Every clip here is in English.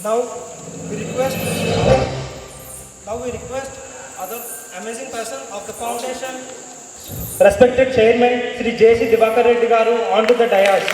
Now we request other amazing person of the foundation, respected chairman Sri J.C. Divakar Reddy garu onto the dais.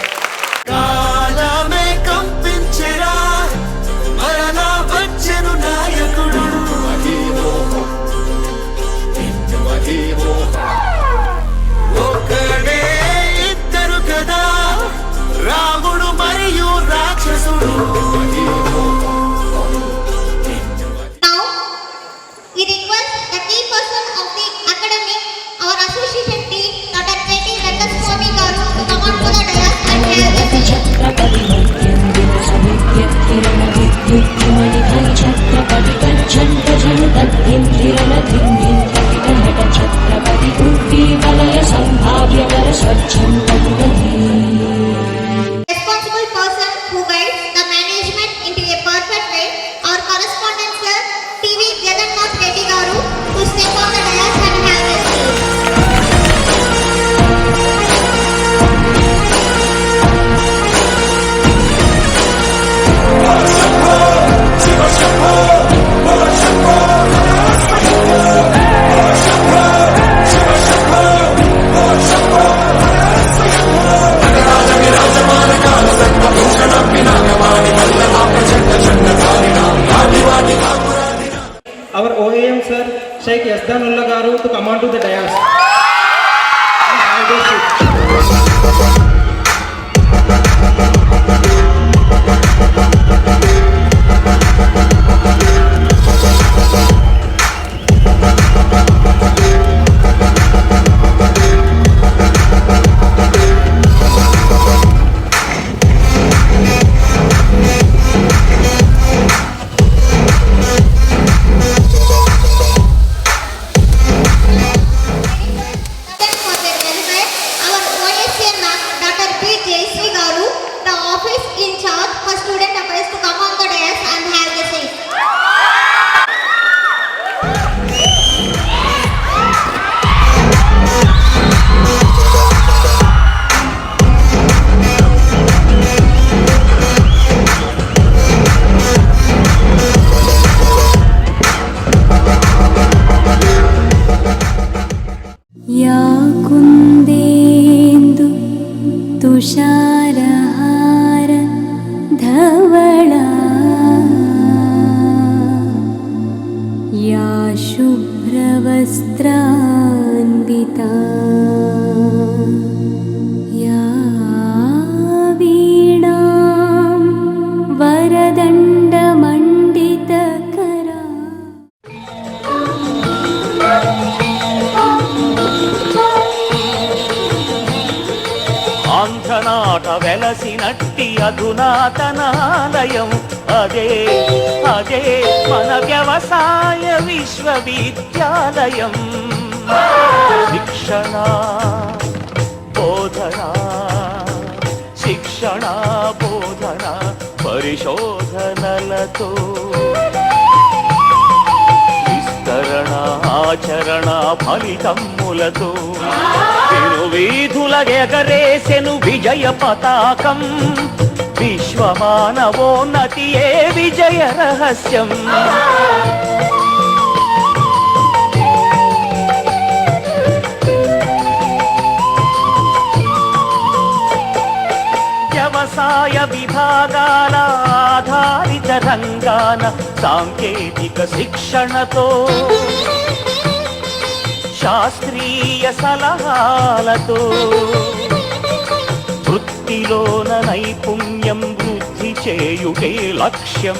Our OAM sir, Sheikh Yasdanullah garu to come on to the dais. तुषारहार धवला या शुभ्रवस्त्रान्विता या वीणां वरदण्डमण्डितकरा ఆంధ్రనాట వెలసినట్టి అధునాతనాలయం అదే అదే మన వ్యవసాయ విశ్వవిద్యాలయం. శిక్షణ బోధన శిక్షణ బోధన పరిశోధనలతో విస్తరణ ఆచరణ ఫలితములతో వీధుల ఎగరేసెను విజయ పతాకం. విశ్వమానవోన్నతియే విజయ రహస్యం. వ్యవసాయ విభాగాల ఆధారిత రంగాన సాంకేతిక శిక్షణతో శాస్త్రీయ సలహాలతో వృత్తిలోన నైపుణ్యం వృద్ధి చేయుటే లక్ష్యం.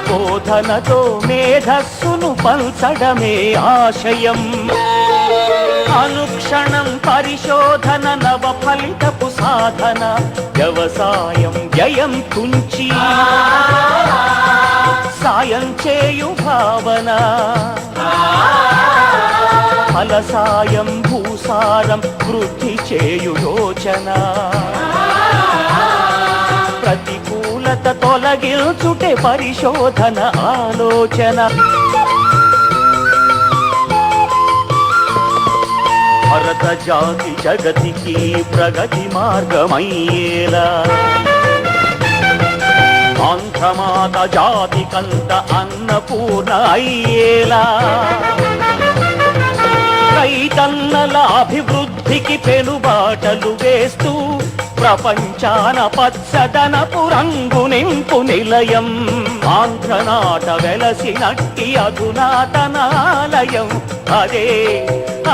బోధనతో మేధస్సును పంచడమే ఆశయం. అనుక్షణం పరిశోధన నవ ఫలితపు సాధన. వ్యవసాయం వ్యయం తుంచి సాయం చేయు భావన. ఫలసాయం భూసారం వృద్ధి చేయు యోచన. ప్రతికూలత తొలగించుటే పరిశోధన ఆలోచన. భరత జాతి జగతికి ప్రగతి మార్గమయ్యేలా భరతమాత జాతికంత అన్నపూర్ణ అయ్యేలా రైతన్నల అభివృద్ధికి పెనుబాటలు వేస్తూ ప్రపంచాన పచ్చదనపు రంగు నింపు నిలయం ఆంధ్రనాట వెలసినట్టి అధునాతనాలయం అదే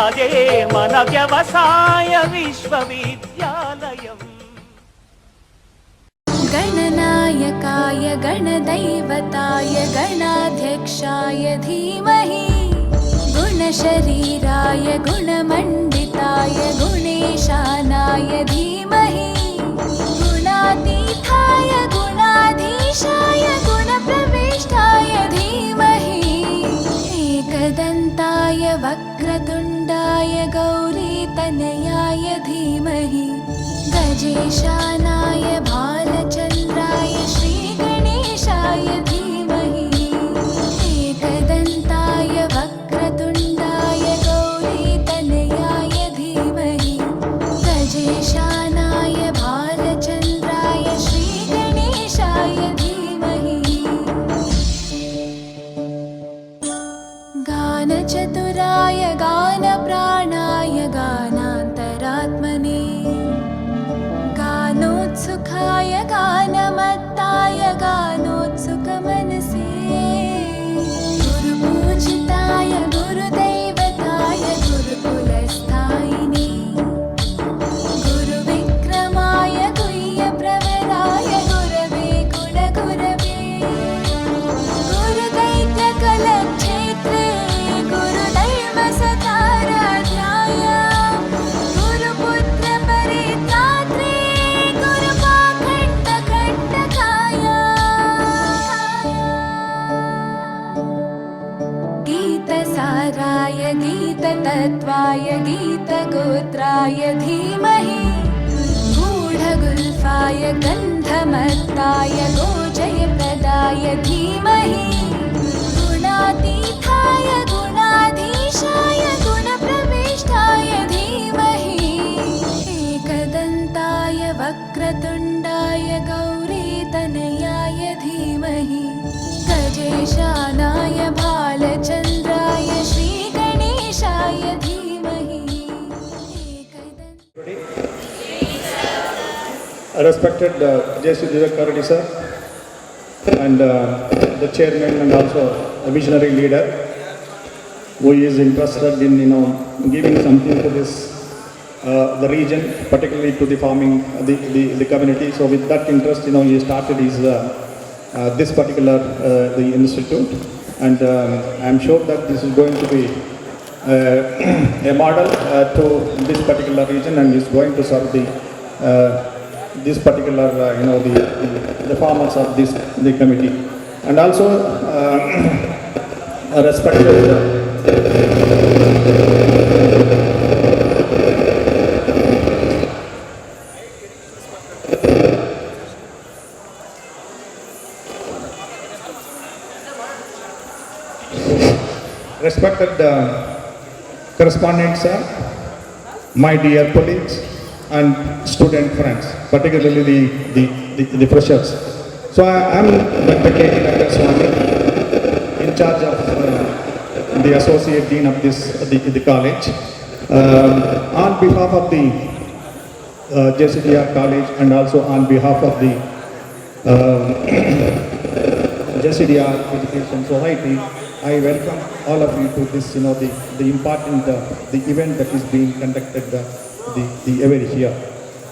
అదే మన వ్యవసాయ విశ్వవిద్యాలయం. गणनायकाय गणदैवताय गणाध्यक्षाय धीमहि गुणशरीराय गुणमण्डिताय गुणेशानाय धीमहि गुणातीताय गुणाधीशाय गुणप्रविष्टाय धीमहि एकदन्ताय वक्रतुण्डाय गौरीतनयाय धीमहि गजेशानाय भालचन्द्राय श्रीगणेशाय धीमहि एकदन्ताय वक्रतुण्डाय गौरीतनयाय धीमहि गजेशानाय भालचन्द्राय श्रीगणेशाय धीमहि गानचतुराय गानप्राणाय गानान्तरात्मने गानोत्सुकाय गानमत्ताय गानोत्सुकमनसे गुरुपूजिताय गुरुदैवताय गुरुकुलस्थायिने गुरुविक्रमाय गुह्यप्रवराय गुरवे गुणगुरवे गुरुदैत्यकलक्षेत्रे गुरुदैवसताराध्याय गुरुपुत्रपरित्रात्रे गुरुपाखण्डखण्डकाय गीतसाराय गीततत्त्वाय गीतगोत्राय धीमहि गूढगुल्फाय गन्धमत्ताय गोजयप्रदाय धीमहि गुणातीताय गुणाधीशाय गुणप्रविष्टाय धीमहि एकदन्ताय वक्रतुण्डाय गौरीतनयाय धीमहि गजेशानाय भालचन्द्राय श्रीगणेशाय धीमहि Respected J.C. Divakar Reddy sir and the chairman and also a visionary leader who is interested in giving something to this the region, particularly to the farming the community. So with that interest, he started his this particular the institute, and I am sure that this is going to be a model to this particular region, and is going to serve the this particular the farmers of this the committee, and also respected respected correspondents, my dear colleagues and student friends, particularly the freshers. So I am Dr. K. Rangaswamy, in charge of the associate dean of the college. On behalf of the JCDR college and also on behalf of the JCDR Education Society, I welcome all of you to this, the important the event that is being conducted the every year.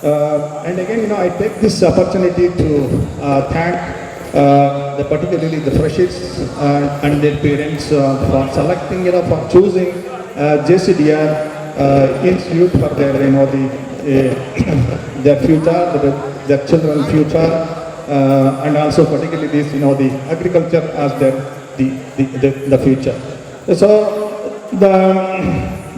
And again, I take this opportunity to thank particularly the freshers and their parents for selecting, for choosing JCDR Institute for their, their future, their children's future, and also particularly this, the agriculture as their the future. So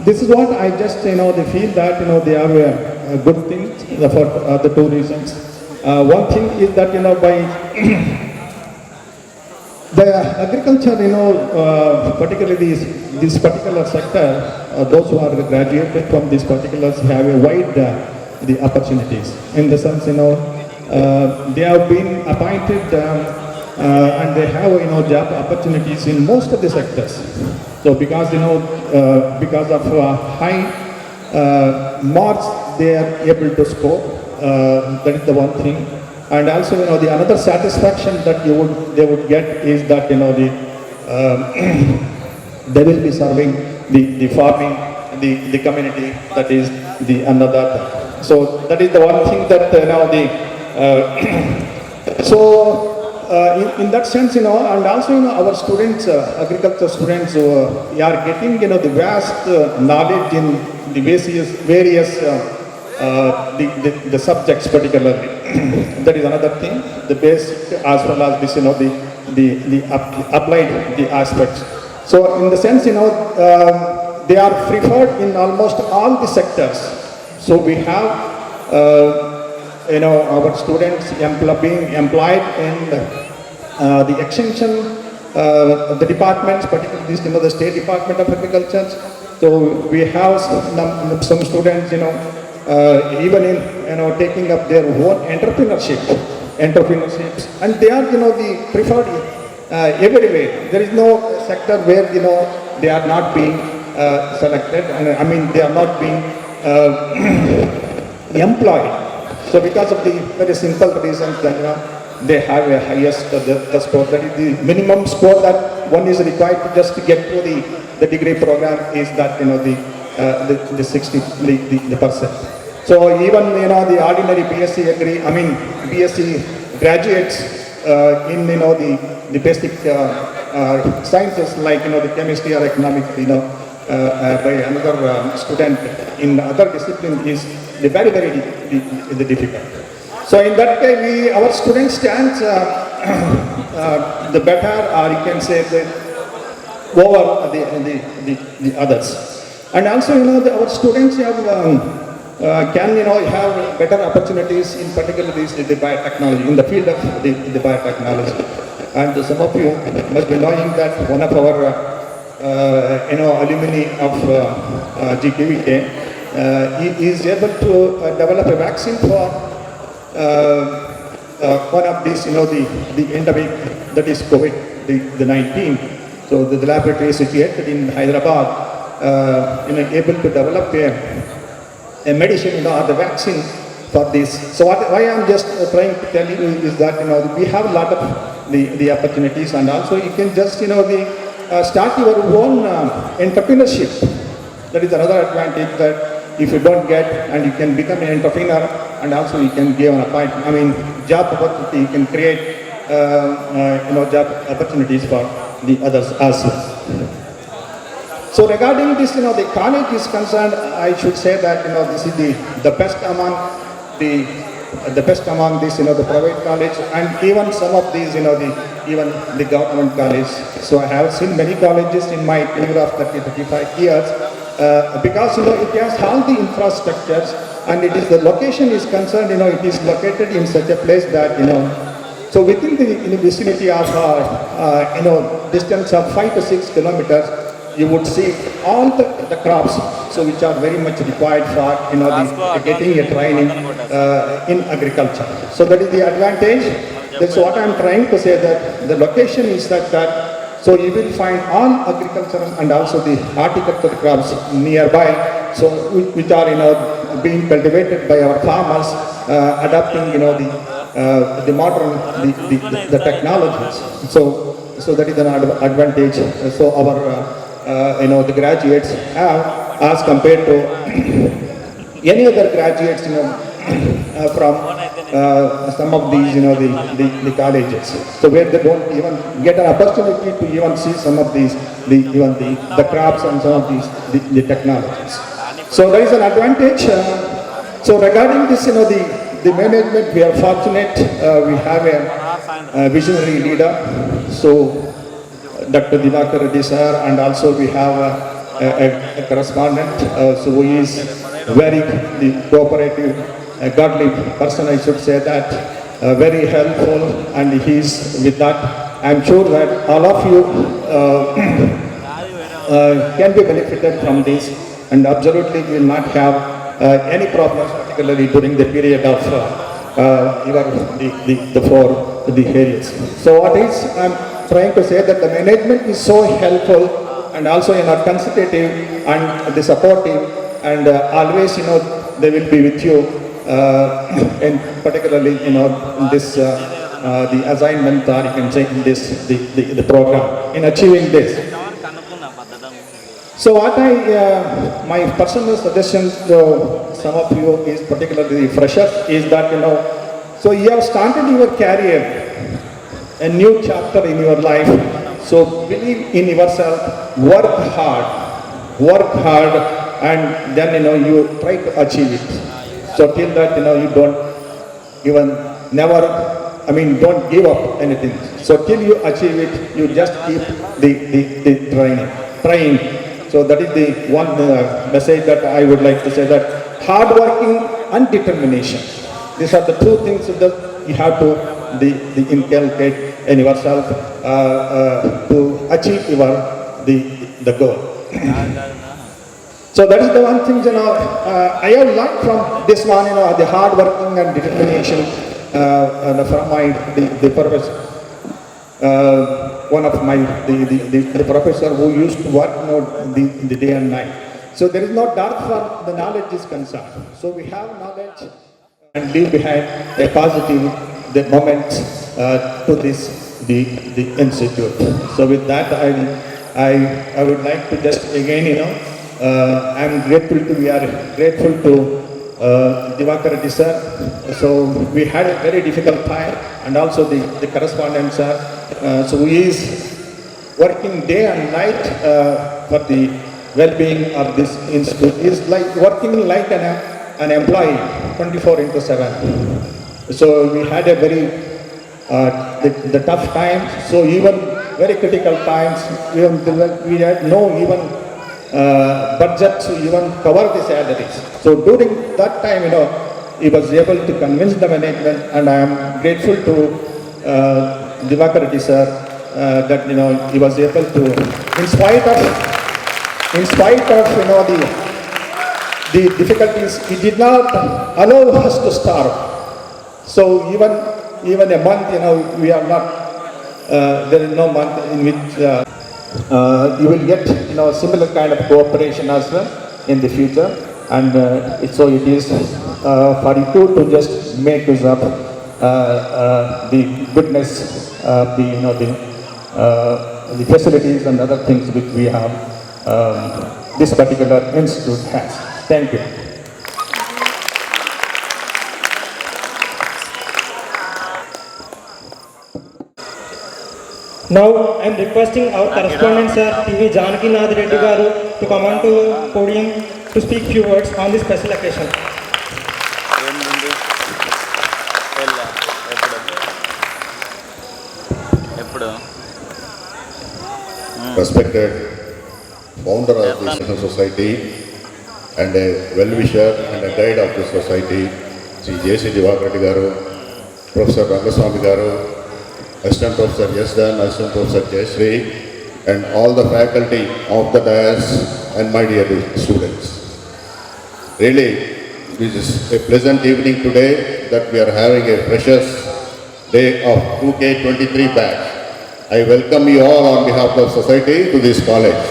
this is what I just they feel that they are good things for the two reasons. One thing is that by the agriculture, particularly this particular sector, those who are graduated from these particulars have a wide the opportunities. In the sense, they have been appointed and they have job opportunities in most of the sectors. So because because of high marks they are able to score, that is the one thing. And also the another satisfaction that they would get is that they will be serving the farming, the community, that is the another. So that is the one thing that in that sense, and also our students, agriculture students, are getting the vast knowledge in the various the subjects particularly. That is another thing. The basic as well as this the applied the aspects. So in the sense they are preferred in almost all the sectors. So we have our students being employed in the extension, the departments, particularly this, the State Department of Agriculture. So we have some students, even in taking up their own entrepreneurships, and they are the preferred everywhere. There is no sector where they are not being selected, and I mean they are not being employed. So because of the very simple reasons that they have a highest the score, that is the minimum score that one is required to just to get to the degree program is that the 60 the percent. So even the ordinary BSc BSc graduates in the basic sciences like the chemistry or economics by another student in other discipline is very difficult. So in that way, our students stand the better, or you can say over the others. And also our students have can have better opportunities in particularly the biotechnology, in the field of the biotechnology. And some of you must be knowing that one of our alumni of GKVK is able to develop a vaccine for one of these, the endemic, that is COVID-19. So the laboratory is situated in Hyderabad, able to develop a medicine, or the vaccine for this. So why I'm just trying to tell you is that we have a lot of the opportunities, and also you can just start your own entrepreneurship. That is another advantage, that if you don't get, and you can become an entrepreneur, and also you can give an appointment, job opportunity, you can create job opportunities for the others as well. So regarding this, the college is concerned, I should say that this is the best among the best among this, the private college, and even some of these, even the government college. So I have seen many colleges in my tenure of 35 years, because it has all the infrastructures, and it is the location is concerned, it is located in such a place that so within the vicinity of distance of 5 to 6 kilometers, you would see all the crops, so which are very much required for getting a training in agriculture. So that is the advantage. That's what I'm trying to say, that the location is such that so you will find all agricultural and also the horticultural crops nearby, so which are being cultivated by our farmers, adapting the modern the technologies. So that is an advantage. So our the graduates have, as compared to any other graduates from some of these the colleges, so where they don't even get an opportunity to even see some of these the crafts and some of these the technologies. So there is an advantage. So regarding this the management, we are fortunate, we have a visionary leader, so Dr. Divakar Reddy sir, and also we have a correspondent, so he is very cooperative, a godly person, I should say that, very helpful, and he is with that. I'm sure that all of you can be benefited from this, and absolutely will not have any problems, particularly during the period of for the areas. So what is I'm trying to say that the management is so helpful and also consultative and the supportive and always they will be with you and particularly in this the assignment or you can say in this the program in achieving this. So what my personal suggestion to some of you is particularly the freshers is that so you have started your career, a new chapter in your life. So believe in yourself, work hard, and then you try to achieve it. So till that you don't even don't give up anything. So till you achieve it, you just keep the trying. So that is the one message that I would like to say, that hard working and determination. These are the two things that you have to inculcate in yourself to achieve the goal. So that is the one thing I have learned from this one, the hard working and determination from my the professor. One of my the professor who used to work the day and night. So there is no doubt for the knowledge is concerned. So we have knowledge and leave behind a positive the moment to this the institute. So with that I would like to just again I'm grateful to Divakar Reddy sir. So we had a very difficult time, and also the correspondent sir. So he is working day and night for the well-being of this institute. He is like working like an employee 24/7. So we had a very the tough times. So even very critical times, we had no even budget to even cover the salaries. So during that time, he was able to convince the management, and I am grateful to Divakar Reddy sir that he was able to, in spite of the difficulties, he did not allow us to starve. So even a month, we are not. There is no month in which you will get similar kind of cooperation as well in the future, and so it is for you to just make use of the goodness of the facilities and other things which we have this particular institute has. Thank you. Now I am requesting our correspondent sir TV Janakinath Reddy garu to come on to podium to speak few words on this special occasion. Respected founder of this society and a well-wisher and a guide of this society, Sri J.C. Divakar Reddy garu, Professor Rangaswamy garu, Assistant Professor Yasdan, Assistant Professor Jayashree, and all the faculty of the dais and my dear students. Really, this is a pleasant evening today that we are having a precious day of 2K23 batch. I welcome you all on behalf of society to this college.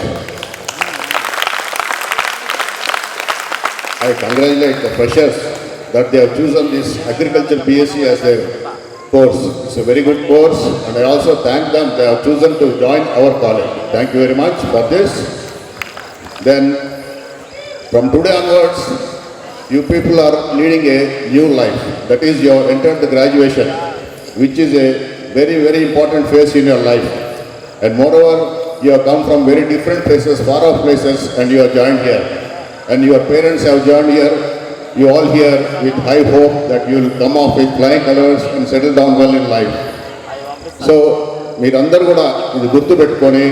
I congratulate the freshers that they have chosen this agriculture BSc as their course. It's a very good course, and I also thank them. They have chosen to join our college. Thank you very much for this. Then, from today onwards, you people are leading a new life. That is, you have entered the graduation, which is a very, very important phase in your life. And moreover, you have come from very different places, far off places, and you have joined here. And your parents have joined here. You all here with high hope that you will come off with flying colors and settle down well in life. So, మీరందరూ కూడా ఇది గుర్తు పెట్టుకొని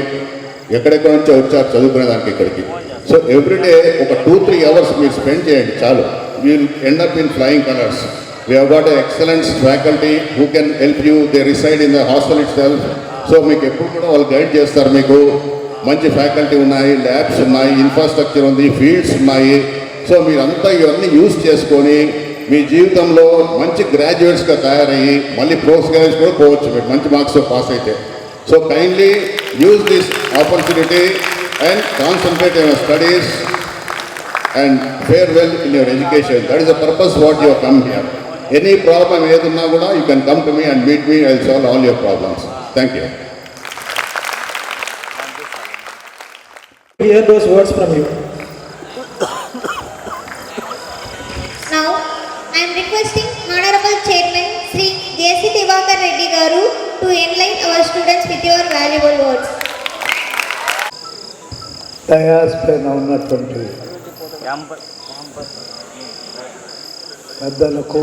ఎక్కడెక్కడ నుంచో వచ్చారు చదువుకునే దానికి ఇక్కడికి. సో ఎవ్రీడే ఒక 2-3 hours మీరు స్పెండ్ చేయండి చాలు. You will end up in flying colours. We have got a excellence faculty who can help you. They reside in the hostel it self. So మీకు ఎప్పుడు కూడా వాళ్ళు గైడ్ చేస్తారు. మీకు మంచి ఫ్యాకల్టీ ఉన్నాయి, ల్యాబ్స్ ఉన్నాయి, ఇన్ఫ్రాస్ట్రక్చర్ ఉంది, ఫీల్డ్స్ ఉన్నాయి. సో మీరంతా ఇవన్నీ యూజ్ చేసుకొని మీ జీవితంలో మంచి గ్రాడ్యుయేట్స్గా తయారయ్యి మళ్ళీ పోస్ట్ గ్రాడ్యుయేట్స్ కూడా పోవచ్చు మీరు మంచి మార్క్స్తో పాస్ అయితే. So kindly use this opportunity and concentrate in your studies and fair well in your education. That is the purpose what you come here. Any problem ఏదున్నా కూడా you can come to me and meet me. I will solve all your problems. Thank you. Hear those words from you. Now, I am requesting Honorable Chairman Sri J.C. Divakar Reddy Garu to enlighten our students with your valuable words. Dais పైన ఉన్నటువంటి పెద్దలకు,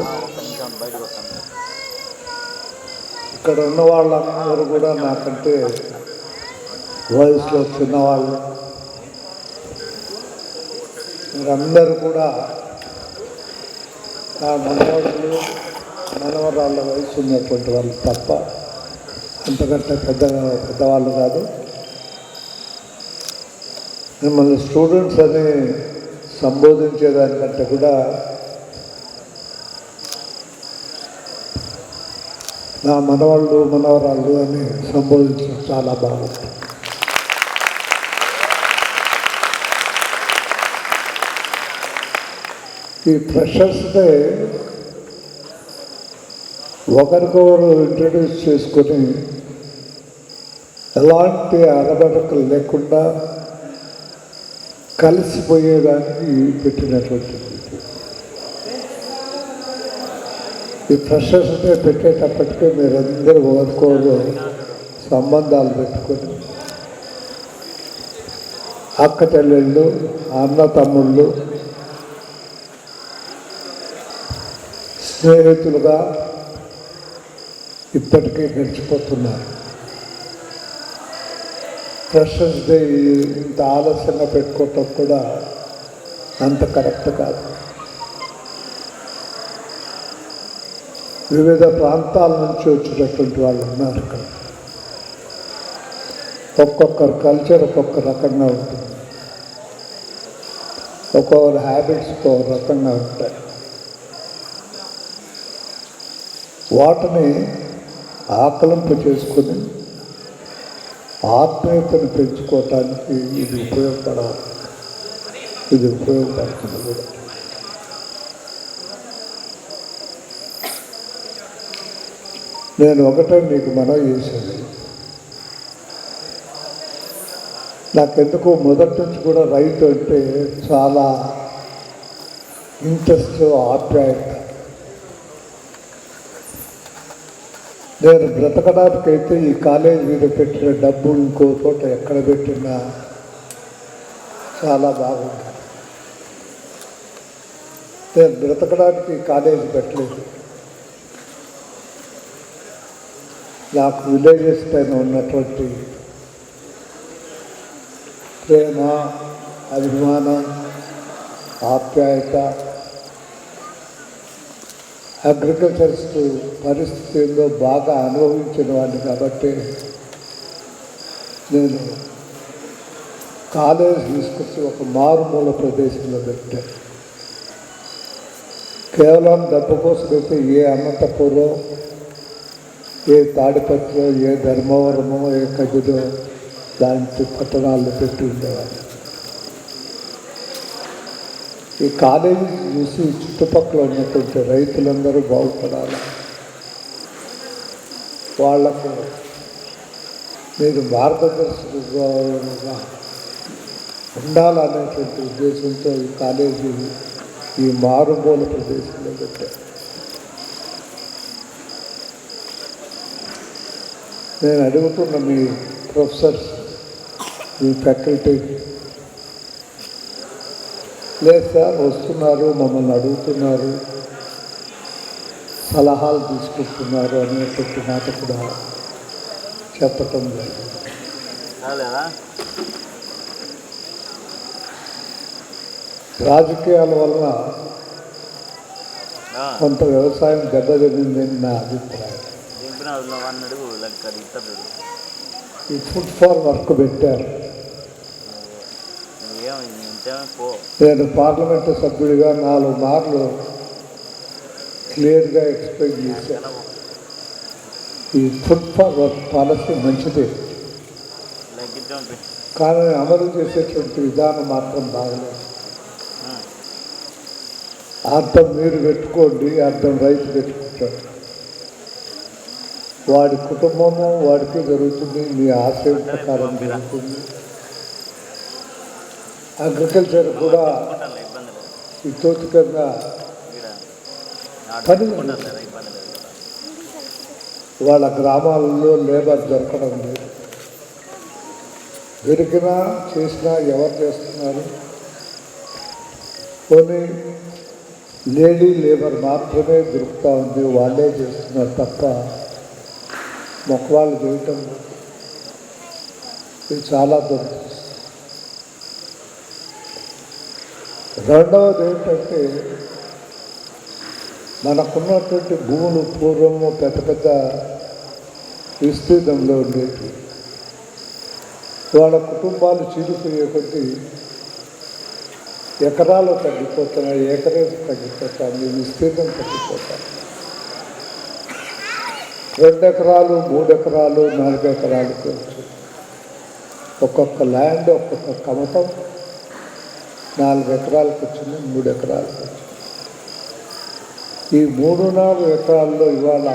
ఇక్కడ ఉన్న వాళ్ళందరూ కూడా నాకంటే వయసులో చిన్నవాళ్ళు, మీరందరూ కూడా నా మనవాళ్ళు మనవరాళ్ళ వయసు ఉన్నటువంటి వాళ్ళు తప్ప అంతకంటే పెద్దవాళ్ళు కాదు. మిమ్మల్ని స్టూడెంట్స్ అని సంబోధించేదానికంటే కూడా నా మనవాళ్ళు మనవరాళ్ళు అని సంబోధించడం చాలా బాగుంటుంది. ఈ ఫ్రెషర్స్ డే ఒకరికొకరు ఇంట్రడ్యూస్ చేసుకొని ఎలాంటి అరబడకలు లేకుండా కలిసిపోయేదానికి పెట్టినటువంటిది. ఈ ఫ్రెషర్స్ డే పెట్టేటప్పటికే మీరందరూ ఒకరికొకరు సంబంధాలు పెట్టుకొని అక్క చెల్లెళ్ళు, అన్న తమ్ముళ్ళు, స్నేహితులుగా ఇప్పటికీ గడిచిపోతున్నారు. ఫ్రెషర్స్ డే ఇంత ఆలస్యంగా పెట్టుకోవటం కూడా అంత కరెక్ట్ కాదు. వివిధ ప్రాంతాల నుంచి వచ్చేటటువంటి వాళ్ళు ఉన్నారు ఇక్కడ. ఒక్కొక్కరు కల్చర్ ఒక్కొక్క రకంగా ఉంటుంది, ఒక్కొక్కరు హ్యాబిట్స్ ఒక్కొక్క రకంగా ఉంటాయి. వాటిని ఆకలింపు చేసుకొని ఆత్మీయతను పెంచుకోవటానికి ఇది ఉపయోగపడుతుంది కూడా. నేను ఒకటే మీకు మనవి చేశాను. నాకెందుకు మొదటి నుంచి కూడా రైతు అంటే చాలా ఇంట్రెస్ట్, ఆప్యాయత. నేను బ్రతకడానికైతే ఈ కాలేజీ మీద పెట్టిన డబ్బు ఇంకో చోట ఎక్కడ పెట్టినా చాలా బాగుంది. నేను బ్రతకడానికి ఈ కాలేజీ పెట్టలేదు. నాకు విలేజెస్ పైన ఉన్నటువంటి ప్రేమ, అభిమానం, ఆప్యాయత, అగ్రికల్చర్స్ పరిస్థితుల్లో బాగా అనుభవించిన వాడిని కాబట్టి నేను కాలేజ్ తీసుకొచ్చి ఒక మారుమూల ప్రదేశంలో పెట్టాను. కేవలం డబ్బు కోసమైతే ఏ అనంతపురం, ఏ తాడిపత్రిలో, ఏ ధర్మవరమో, ఏ కదిలో లాంటి పట్టణాల్లో పెట్టి ఉండేవాళ్ళు. ఈ కాలేజీ చూసి చుట్టుపక్కల ఉన్నటువంటి రైతులందరూ బాగుపడాలి, వాళ్లకు మీరు మార్గదర్శకులుగా ఉండాలనేటువంటి ఉద్దేశంతో ఈ కాలేజీ ఈ మారుమూల ప్రదేశంలో పెట్టారు. నేను అడుగుతున్న మీ ప్రొఫెసర్స్, మీ ఫ్యాకల్టీ, లేదు సార్ వస్తున్నారు, మమ్మల్ని అడుగుతున్నారు, సలహాలు తీసుకుంటున్నారు అనేటువంటి మాట కూడా చెప్పటం లేదు. రాజకీయాల వల్ల కొంత వ్యవసాయం దెబ్బతిందని నా అభిప్రాయం. ఈ ఫుడ్ ఫార్ వర్క్ పెట్టారు. నేను పార్లమెంటు సభ్యుడిగా 4 మార్లు క్లియర్గా ఎక్స్ప్లెయిన్ చేశారు. ఈ ఫుడ్ ఫార్వర్డ్ పాలసీ మంచిదే, కానీ అమలు చేసేటువంటి విధానం మాత్రం బాగలేదు. అర్థం మీరు పెట్టుకోండి, అర్థం రైతు పెట్టుకుంటాడు. వాడి కుటుంబము వాడికి జరుగుతుంది, మీ ఆశయం ప్రకారం జరుగుతుంది. అగ్రికల్చర్ కూడా ఇతోచికంగా పని ఉంది. వాళ్ళ గ్రామాలలో లేబర్ దొరకడం లేదు. దొరికినా చేసినా ఎవరు చేస్తున్నారు? కొన్ని లేడీ లేబర్ మాత్రమే దొరుకుతూ ఉంది, వాళ్ళే చేస్తున్నారు తప్ప మొక్కవాళ్ళు చేయటం లేదు. ఇది చాలా దొరుకుతుంది. రెండవది ఏంటంటే, మనకున్నటువంటి భూములు పూర్వము పెద్ద పెద్ద విస్తీర్ణంలో ఉండేవి. వాళ్ళ కుటుంబాలు చీలిపోయే కొద్దీ ఎకరాలు తగ్గిపోతున్నాయి, ఏకరేజ్ తగ్గిపోతుంది, విస్తీర్ణం తగ్గిపోతుంది. 2 ఎకరాలు 3 ఎకరాలు 4 ఎకరాలకు ఒక్కొక్క ల్యాండ్ ఒక్కొక్క కమతం 4 ఎకరాలకు వచ్చింది, 3 ఎకరాలకు వచ్చింది. ఈ 3-4 ఎకరాల్లో ఇవాళ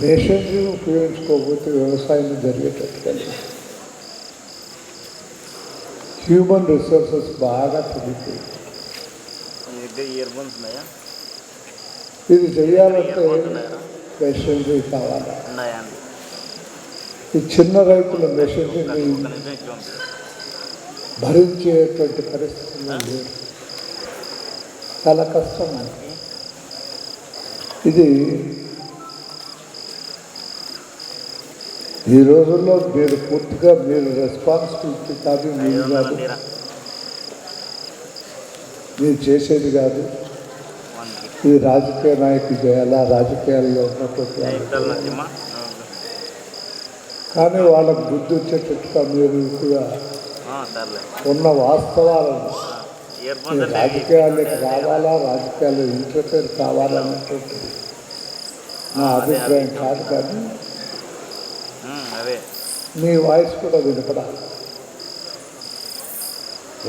మెషినరీ ఉపయోగించుకోకపోతే వ్యవసాయం జరిగేటట్టుగా లేదు. హ్యూమన్ రిసోర్సెస్ బాగా తగ్గిపోయి, ఇది చేయాలంటే మెషినరీ కావాలి. ఈ చిన్న రైతుల మెషినరీని భరించేటువంటి పరిస్థితుల్లో లేదు, చాలా కష్టం. ఇది ఈ రోజుల్లో మీరు పూర్తిగా మీరు రెస్పాన్సిబిలిటీ కాదు, మీరు కాదు, మీరు చేసేది కాదు. ఈ రాజకీయ నాయకులు చేయాలా, రాజకీయాల్లో ఉన్నటువంటి కానీ వాళ్ళకు బుద్ధి వచ్చేటట్టుగా మీరు కూడా ఉన్న వాస్తవాలను రాజకీయాలకు రావాలా, రాజకీయాల్లో ఇంటర్ఫేర్ కావాలన్నటువంటిది నా అభిప్రాయం కాదు. కానీ మీ వాయిస్ కూడా వినపడాలి.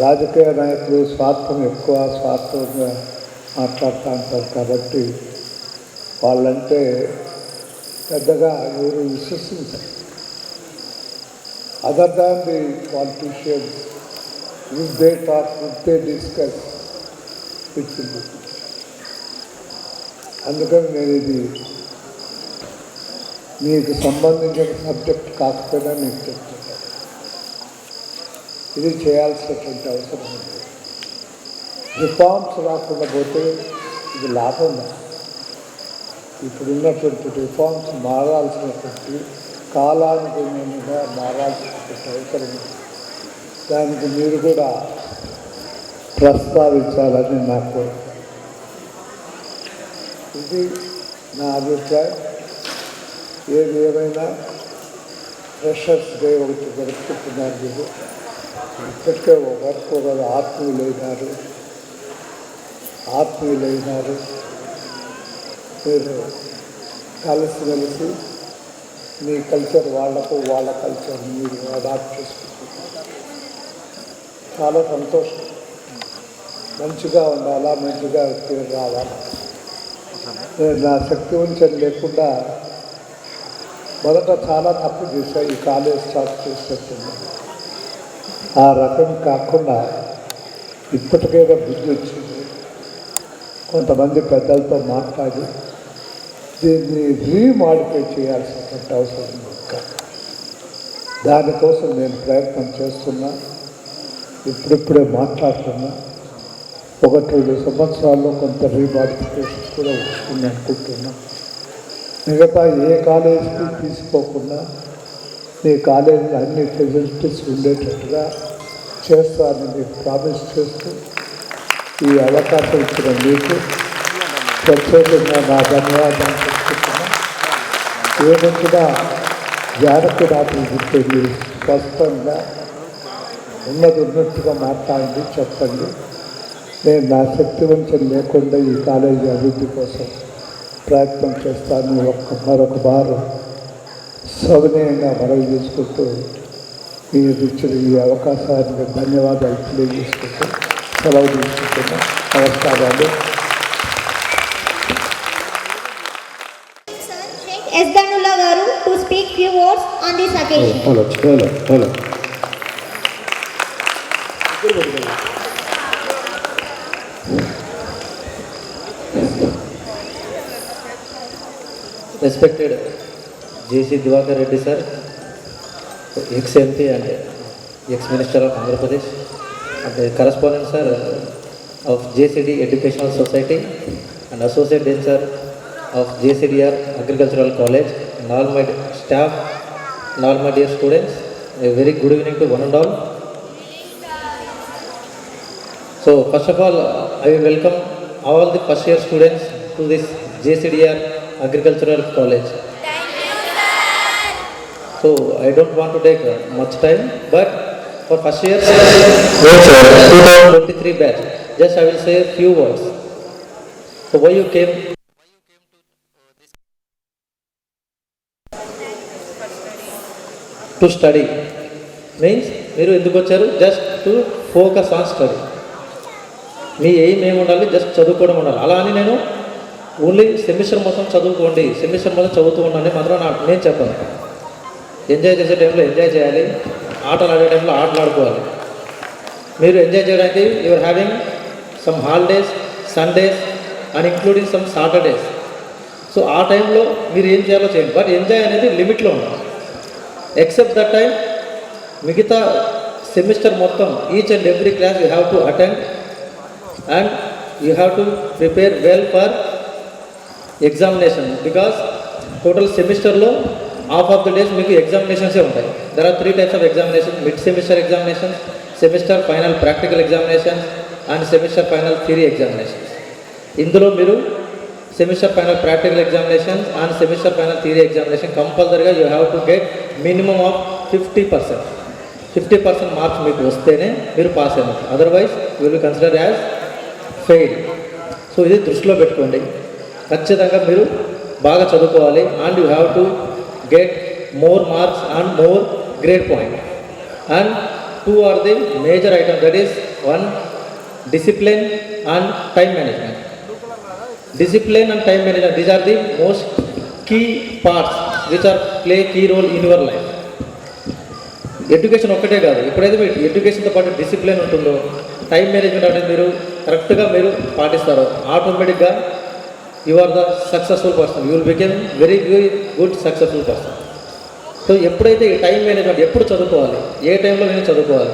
రాజకీయ నాయకులు స్వార్థం ఎక్కువ, స్వార్థంగా మాట్లాడుతూ ఉంటారు కాబట్టి వాళ్ళంటే పెద్దగా ఎవరు విశ్వసించారు. Other than the politicians, if they talk, if they discuss, it will be. అందుకని నేను ఇది మీకు సంబంధించిన సబ్జెక్ట్ కాకపోయినా నేను చెప్తున్నాను, ఇది చేయాల్సినటువంటి అవసరం ఉంది. రిఫార్మ్స్ రాకుండా పోతే ఇది లాభం. ఇప్పుడున్నటువంటి రిఫార్మ్స్ మారాల్సినటువంటి కాలానుగుణంగా మారాల్సినటువంటి అవసరం ఉంది. దానికి మీరు కూడా ప్రస్తావించాలని నాకు ఇది నా అభిప్రాయం. ఏమైనా ఫ్రెషర్స్ డే ఒకటి జరుపుకుంటున్నారు. మీరు ఇప్పటికే ఒకరు ఆత్మీయులైనారు. మీరు కలిసి మీ కల్చర్ వాళ్ళకు, వాళ్ళ కల్చర్ మీరు అడాప్ట్ చేసుకుంటున్నారు. చాలా సంతోషం. మంచిగా ఉండాలా, మంచిగా పేరు రావాలా. నేను నా శక్తి వంచన లేకుండా మొదట చాలా తప్పు చేశాను. ఈ కాలేజ్ స్టార్ట్ చేసేస్తుంది ఆ రకం కాకుండా ఇప్పటికైనా బుద్ధి వచ్చింది. కొంతమంది పెద్దలతో మాట్లాడి దీన్ని రీమాడిఫై చేయాల్సినటువంటి అవసరం ఉంది. దానికోసం నేను ప్రయత్నం చేస్తున్నా, ఇప్పుడిప్పుడే మాట్లాడుతున్నా. 1-2 సంవత్సరాల్లో కొంత రీమాడిఫికేషన్ కూడా వస్తుంది అనుకుంటున్నా. మిగతా ఏ కాలేజీకి తీసుకోకుండా మీ కాలేజీలో అన్ని ఫెసిలిటీస్ ఉండేటట్టుగా చేస్తానని మీకు ప్రామిస్ చేస్తూ ఈ అవకాశం ఇచ్చిన మీకు ప్రత్యేకంగా నా ధన్యవాదాలు చెప్పుకుంటున్నా. ఏదొచ్చినా జాగ్రత్త రాత్రి గుర్తుంది, స్పష్టంగా ఉన్నట్టుగా మాట్లాడండి, చెప్పండి. నేను నా శక్తి వంచన లేకుండా ఈ కాలేజీ అభివృద్ధి కోసం ప్రయత్నం చేస్తాను. మరొక బారు సవినయంగా మనవి చేసుకుంటూ మీరు ఇచ్చిన ఈ అవకాశానికి ధన్యవాదాలు తెలియజేసుకుంటూ సెలవు తీసుకుంటున్నాను. నమస్కారాలు. Sir, Sheikh S. Danula Garu to speak few words on this occasion. Hello. Respected J.C. Divakar Reddy sir, ex-MP and ex-Minister of Andhra Pradesh, and the correspondent sir of JCD Educational Society and Associate Dean sir of JCDR Agricultural College, and all my staff and all my dear students, a very good evening to one and all. So first of all, I will welcome all the first year students to this JCDR Agricultural College. Thank you, sir. So I don't want to take much time, but for first year 2023 batch, just I will say a few words. So why you came? To study means మీరు ఎందుకు వచ్చారు? Just to focus on study. Me aim ఏమి ఉండాలి? Just చదువుకోవడం ఉండాలి. అలా అని నేను ఓన్లీ సెమిస్టర్ మొత్తం చదువుకోండి, సెమిస్టర్ మొత్తం చదువుతూ ఉండండి మాత్రం నేను చెప్పాను. ఎంజాయ్ చేసే టైంలో ఎంజాయ్ చేయాలి, ఆటలు ఆడే టైంలో ఆటలు ఆడుకోవాలి. మీరు ఎంజాయ్ చేయడానికి you're having some holidays, Sundays and including some Saturdays. So ఆ టైంలో మీరు ఏం చేయాలో చేయండి, బట్ ఎంజాయ్ అనేది లిమిట్లో ఉండాలి. ఎక్సెప్ట్ దట్ టైం మిగతా సెమిస్టర్ మొత్తం each and every class you have to attend and you have to prepare well for examination. Because total సెమిస్టర్లో హాఫ్ ఆఫ్ ద డేస్ మీకు ఎగ్జామినేషన్సే ఉంటాయి. There are 3 types of examination: mid semester examinations, semester final practical examinations and semester final theory examinations. ఇందులో మీరు semester final practical examinations and semester final theory examination కంపల్సరీగా you have to get minimum of 50% marks మీకు వస్తేనే మీరు pass అయినట్టు. Otherwise you will be consider as fail. So ఇది దృష్టిలో పెట్టుకోండి. ఖచ్చితంగా మీరు బాగా చదువుకోవాలి and you have to get more marks and more grade point. And 2 are the major items, that is 1 discipline and time management. Discipline and time management, these are the most key parts which are play key role in your life. Education ఒక్కటే కాదు, ఎప్పుడైతే మీరు ఎడ్యుకేషన్తో పాటు discipline ఉంటుందో, time management అనేది మీరు కరెక్ట్గా మీరు పాటిస్తారో ఆటోమేటిక్గా you are the successful person. You will become very good successful person. So ఎప్పుడైతే ఈ టైం మేనేజ్మెంట్ ఎప్పుడు చదువుకోవాలి, ఏ టైంలో నేను చదువుకోవాలి,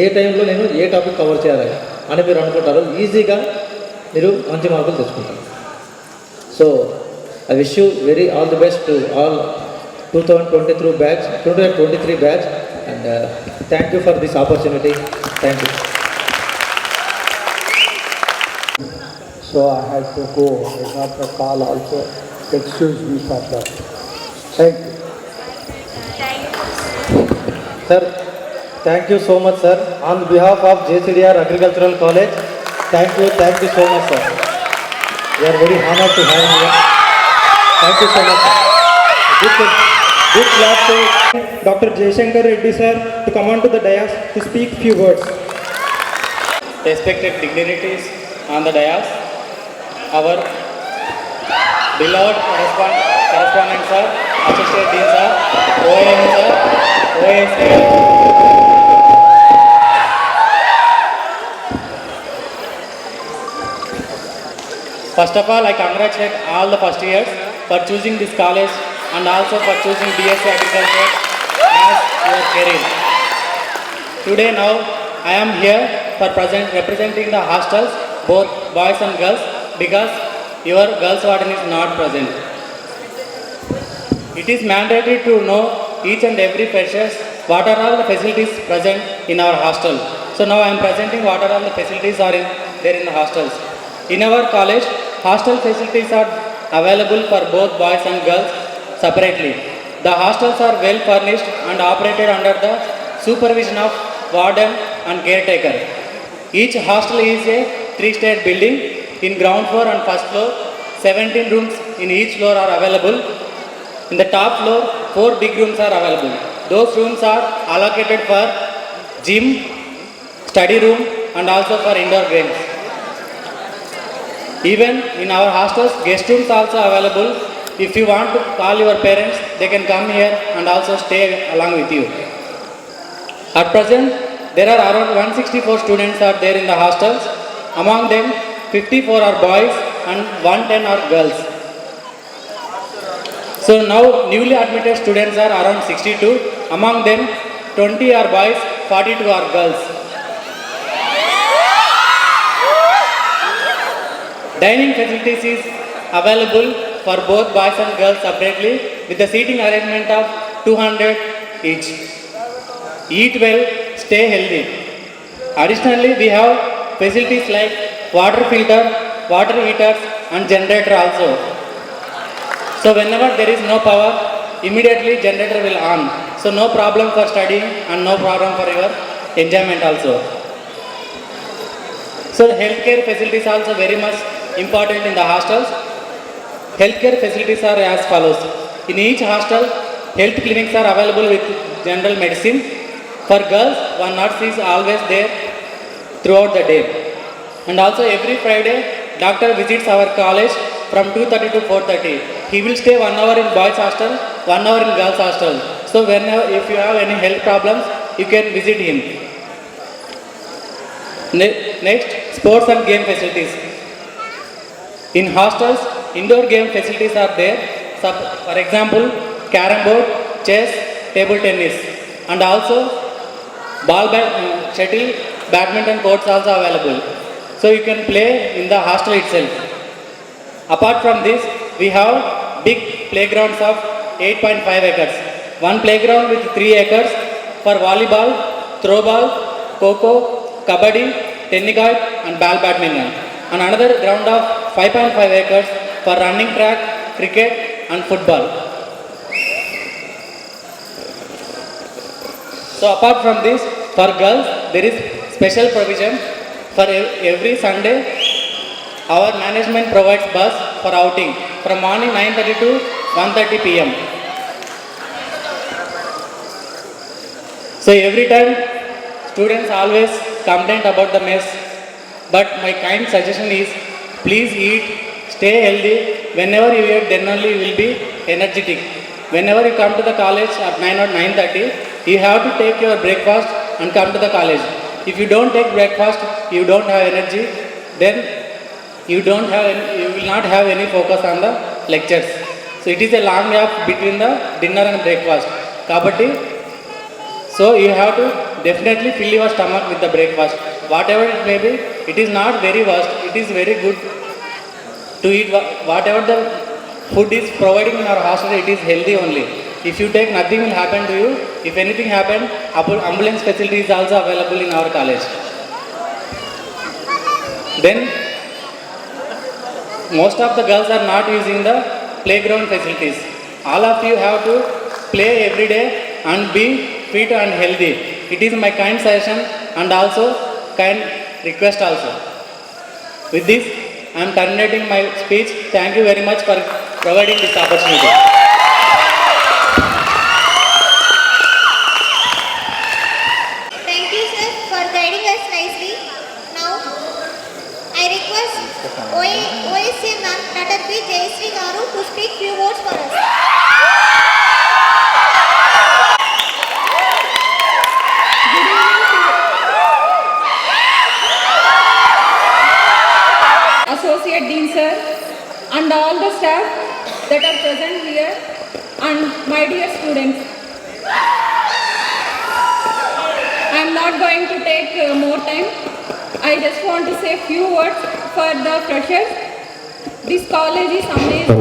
ఏ టైంలో నేను ఏ టాపిక్ కవర్ చేయాలి అని మీరు అనుకుంటారో ఈజీగా మీరు మంచి మార్కులు తెచ్చుకుంటారు. So I wish you very all the best to all 2023 batch and thank you for this opportunity. Thank you. So I had to go. I got the call also. Excuse me for that. Thank you. Sir, thank you so much, sir. On behalf of JCDR Agricultural College, thank you so much, sir. We are very honored to have you here. Thank you so much, sir. Good clap to Dr. Jaishankar Reddy sir to come on to the dais to speak few words. Respected dignitaries on the dais, our beloved correspondent sir, associate dean sir, OAM sir, OAS sir. First of all, I congratulate all the first years for choosing this college and also for choosing BSc Agriculture as your career. Today now, I am here for representing the hostels, both boys and girls, because your girls warden is not present. It is mandatory to know each and every freshers what are all the facilities present in our hostel. So now I am presenting what are all the facilities are there in the hostels. In our college, hostel facilities are available for both boys and girls separately. The hostels are well furnished and operated under the supervision of warden and caretaker. Each hostel is a three-state building. In ground floor and first floor, 17 rooms in each floor are available. In the top floor, 4 big rooms are available. Those rooms are allocated for gym, study room and also for indoor games. Even in our hostels, guest rooms also available. If you want to call your parents, they can come here and also stay along with you. At present, there are around 164 students are there in the hostels. Among them, 54 are boys and 110 are girls. So now newly admitted students are around 62. Among them, 20 are boys, 42 are girls. Dining facilities is available for both boys and girls separately with the seating arrangement of 200 each. Eat well, stay healthy. Additionally, we have facilities like water filter, water heaters and generator also. So whenever there is no power, immediately generator will on. So no problem for studying and no problem for your enjoyment also. So healthcare facilities are also very much important in the hostels. Healthcare facilities are as follows. In each hostel, health clinics are available with general medicine. For girls, one nurse is always there throughout the day. And also every Friday, doctor visits our college from 2:30 to 4:30. He will stay 1 hour in boys hostel, 1 hour in girls hostel. So whenever, if you have any health problems, you can visit him. Next, sports and game facilities. In hostels, indoor game facilities are there. For example, carrom board, chess, table tennis, and also shuttle, badminton courts also available. So you can play in the hostel itself. Apart from this, we have big playgrounds of 8.5 acres. One playground with 3 acres for volleyball, throwball, kho-kho, kabaddi, tennis and ball badminton. And another ground of 5.5 acres for running track, cricket and football. So apart from this, for girls, there is special provision. For every Sunday, our management provides bus for outing from morning 9:30 to 1:30 p.m. So every time, students always complain about the mess. But my kind suggestion is, please eat, stay healthy. Whenever you eat, then only you will be energetic. Whenever you come to the college at 9 or 9:30, you have to take your breakfast and come to the college. If you don't take breakfast, you don't have energy, then you will not have any focus on the lectures. So it is a long gap between the dinner and breakfast. Kabatti, so you have to definitely fill your stomach with the breakfast. Whatever it may be, it is not very worst. It is very good to eat whatever the food is providing in our hostel. It is healthy only. If you take, nothing will happen to you. If anything happen, ambulance facility is also available in our college. Then most of the girls are not using the playground facilities. All of you have to play every day and be fit and healthy. It is my kind suggestion and also kind request also. With this, I am terminating my speech. Thank you very much for providing this opportunity. Thank you, sir, for guiding us nicely. Now, I request OSC ma'am, Dr. P. Jayashree Garu to speak few words for us. Associate Dean sir and all the staff that are present here and my dear students. I am not going to take more time. I just want to say few words for the freshers. This college is amazing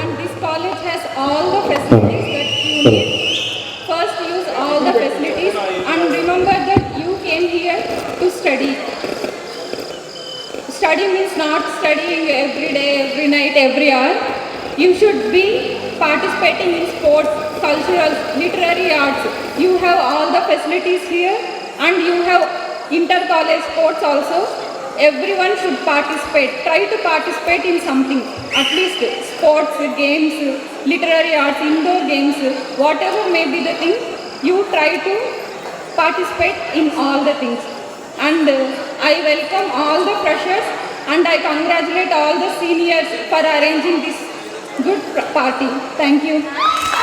and this college has all the facilities that you need. First, use all the facilities and remember that you came here to study. Study means not studying every day, every night, every hour. You should be participating in sports, cultural, literary arts. You have all the facilities here and you have inter-college sports also. everyone should participate. Try to participate in something, at least sports, games, literary arts, indoor games, whatever may be the thing, you try to participate in all the things. And I welcome all the freshers and I congratulate all the seniors for arranging this good party. Thank you.